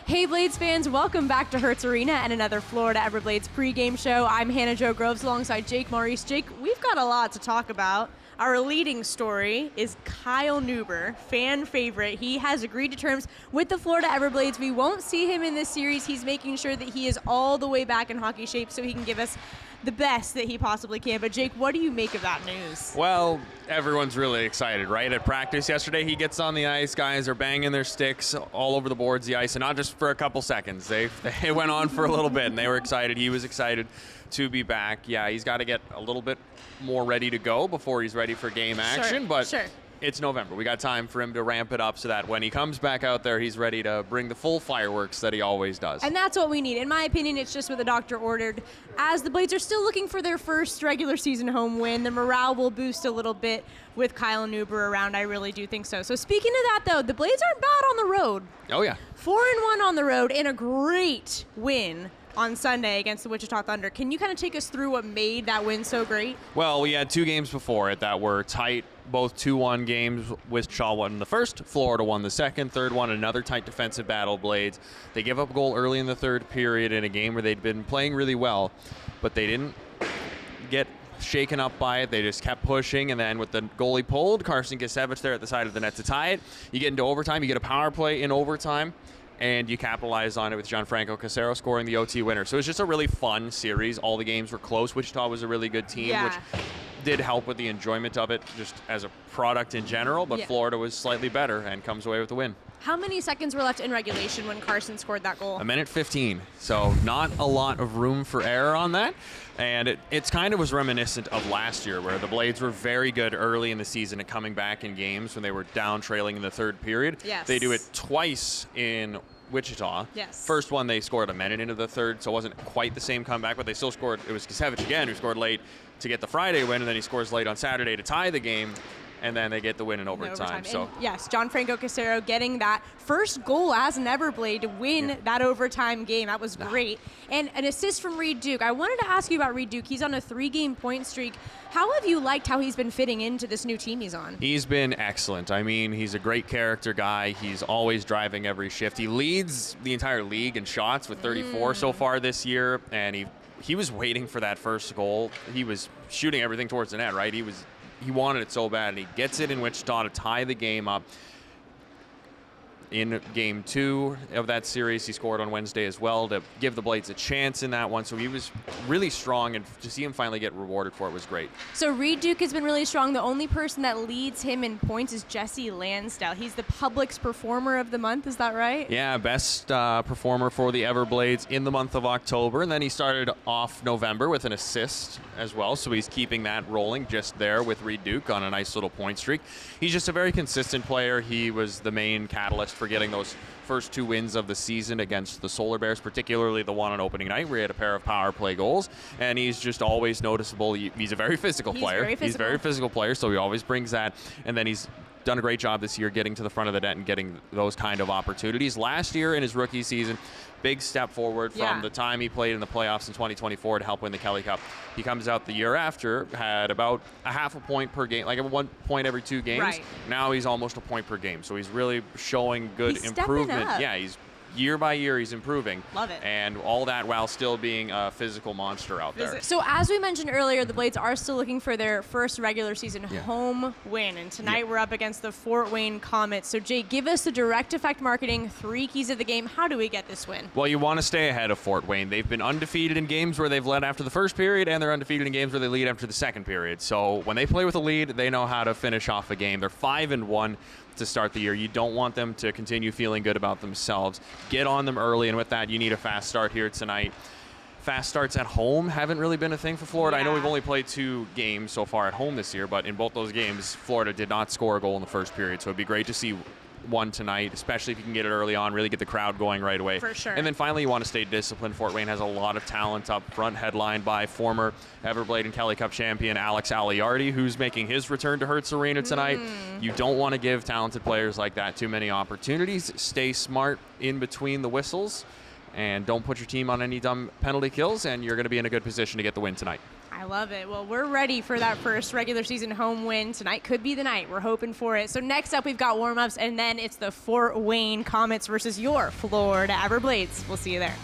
Hey Blades fans, welcome back to Hertz Arena and another Florida Everblades pregame show. I'm Hannah Jo Groves alongside Jake Maurice. Jake, we've got a lot to talk about. Our leading story is Kyle Neuber, fan favorite. He has agreed to terms with the Florida Everblades. We won't see him in this series. He's making sure that he is all the way back in hockey shape so he can give us the best that he possibly can. But Jake, what do you make of that news? Well, everyone's really excited, right? At practice yesterday, he gets on the ice. Guys are banging their sticks all over the boards, the ice, and not just for a couple seconds. They went on for a little bit, and they were excited. He was excited to be back. Yeah, he's got to get a little bit more ready to go before he's ready for game action, but it's November. We got time for him to ramp it up so that when he comes back out there, he's ready to bring the full fireworks that he always does. And that's what we need. In my opinion, it's just what the doctor ordered. As the Blades are still looking for their first regular season home win, the morale will boost a little bit with Kyle Neuber around. I really do think so. So speaking of that, though, the Blades aren't bad on the road. Oh, yeah. 4-1 on the road and a great win on Sunday against the Wichita Thunder. Can you kind of take us through what made that win so great? Well, we had two games before it that were tight, both 2-1 games. Wichita won the first, Florida won the second. Third one, another tight defensive battle, Blades. They give up a goal early in the third period in a game where they'd been playing really well, but they didn't get shaken up by it. They just kept pushing, and then with the goalie pulled, Carson Gisevich there at the side of the net to tie it. You get into overtime, you get a power play in overtime, and you capitalize on it with Gianfranco Casero scoring the OT winner. So it was just a really fun series. All the games were close. Wichita was a really good team, which did help with the enjoyment of it just as a product in general, but Florida was slightly better and comes away with the win. How many seconds were left in regulation when Carson scored that goal? 1:15, so not a lot of room for error on that. And it's kind of was reminiscent of last year where the Blades were very good early in the season at coming back in games when they were down trailing in the third period. Yes. They do it twice in Wichita. Yes. First one, they scored a minute into the third, so it wasn't quite the same comeback, but they still scored. It was Gisevich again who scored late to get the Friday win, and then he scores late on Saturday to tie the game. And then they get the win in overtime. So and yes, Gianfranco Casero getting that first goal as an Everblade to win that overtime game. That was great. And an assist from Reed Duke. I wanted to ask you about Reed Duke. He's on a 3-game point streak. How have you liked how he's been fitting into this new team he's on? He's been excellent. I mean, he's a great character guy. He's always driving every shift. He leads the entire league in shots with 34 so far this year, and he was waiting for that first goal. He was shooting everything towards the net, right? He wanted it so bad, and he gets it in Wichita to tie the game up. In game 2 of that series, he scored on Wednesday as well to give the Blades a chance in that one. So he was really strong, and to see him finally get rewarded for it was great. So Reed Duke has been really strong. The only person that leads him in points is Jesse Lansdale. He's the Publix Performer of the Month, is that right? Yeah, best performer for the Everblades in the month of October. And then he started off November with an assist as well. So he's keeping that rolling just there with Reed Duke on a nice little point streak. He's just a very consistent player. He was the main catalyst for getting those first 2 wins of the season against the Solar Bears, particularly the one on opening night where he had a pair of power play goals. And he's just always noticeable. He's a very physical player. He's a very physical player, so he always brings that. And then he's done a great job this year getting to the front of the net and getting those kind of opportunities. Last year in his rookie season, big step forward from the time he played in the playoffs in 2024 to help win the Kelly Cup. He comes out the year after, had about a half a point per game, like 1 point every 2 games. Right. Now he's almost a point per game, so he's really showing good improvement. Yeah, he's year by year he's improving. Love it. And all that while still being a physical monster out there. So as we mentioned earlier, the Blades are still looking for their first regular season home win. And tonight we're up against the Fort Wayne Komets. So Jake, give us the direct effect marketing 3 keys of the game. How do we get this win? Well, you want to stay ahead of Fort Wayne. They've been undefeated in games where they've led after the first period, and they're undefeated in games where they lead after the second period. So when they play with a lead, they know how to finish off a game. They're 5-1 to start the year. You don't want them to continue feeling good about themselves. Get on them early, and with that, you need a fast start here tonight. Fast starts at home haven't really been a thing for Florida. I know we've only played 2 games so far at home this year, but in both those games, Florida did not score a goal in the first period, so it'd be great to see one tonight, especially if you can get it early on, really get the crowd going right away. For sure. And then finally, you want to stay disciplined. Fort Wayne has a lot of talent up front, headlined by former Everblade and Kelly Cup champion Alex Aliardi, who's making his return to Hertz Arena tonight. You don't want to give talented players like that too many opportunities. Stay smart in between the whistles, and don't put your team on any dumb penalty kills, and you're going to be in a good position to get the win tonight. I love it. Well, we're ready for that first regular season home win. Tonight could be the night. We're hoping for it. So next up, we've got warm-ups, and then it's the Fort Wayne Komets versus your Florida Everblades. We'll see you there.